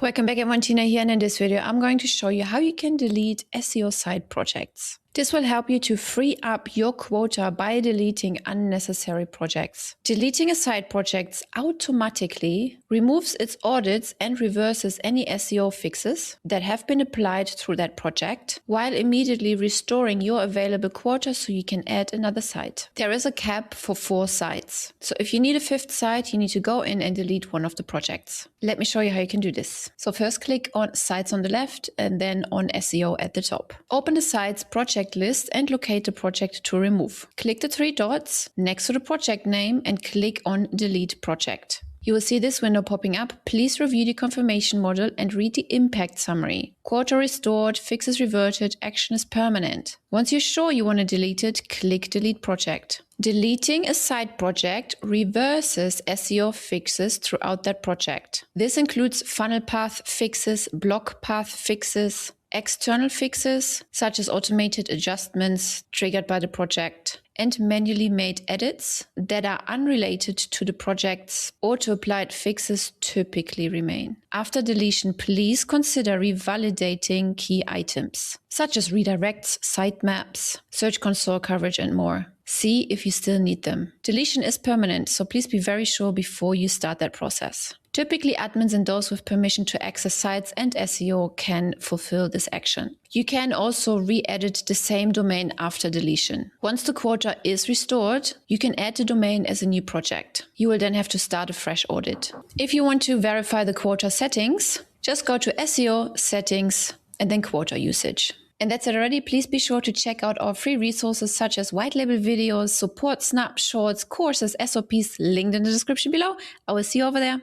Welcome back, everyone. Tina here, and in this video I'm going to show you how you can delete SEO side projects. This will help you to free up your quota by deleting unnecessary projects. Deleting a side project automatically removes its audits and reverses any SEO fixes that have been applied through that project, while immediately restoring your available quota so you can add another site. There is a cap for 4 sites. So if you need a 5th site, you need to go in and delete one of the projects. Let me show you how you can do this. So first click on Sites on the left and then on SEO at the top. Open the site's project list and locate the project to remove. Click the 3 dots next to the project name and click on Delete Project. You will see this window popping up. Please review the confirmation model and read the impact summary. Quota restored, fixes reverted, action is permanent. Once you're sure you want to delete it, click Delete Project. Deleting a side project reverses SEO fixes throughout that project. This includes funnel path fixes, block path fixes, external fixes, such as automated adjustments triggered by the project, and manually made edits that are unrelated to the project's auto-applied fixes typically remain. After deletion, please consider revalidating key items, such as redirects, sitemaps, search console coverage, and more. See if you still need them. Deletion is permanent, so please be very sure before you start that process. Typically, admins and those with permission to access sites and SEO can fulfill this action. You can also re-edit the same domain after deletion. Once the quota is restored, you can add the domain as a new project. You will then have to start a fresh audit. If you want to verify the quota settings, just go to SEO, Settings, and then Quota Usage. And that's it already. Please be sure to check out our free resources such as white label videos, support snapshots, courses, SOPs linked in the description below. I will see you over there.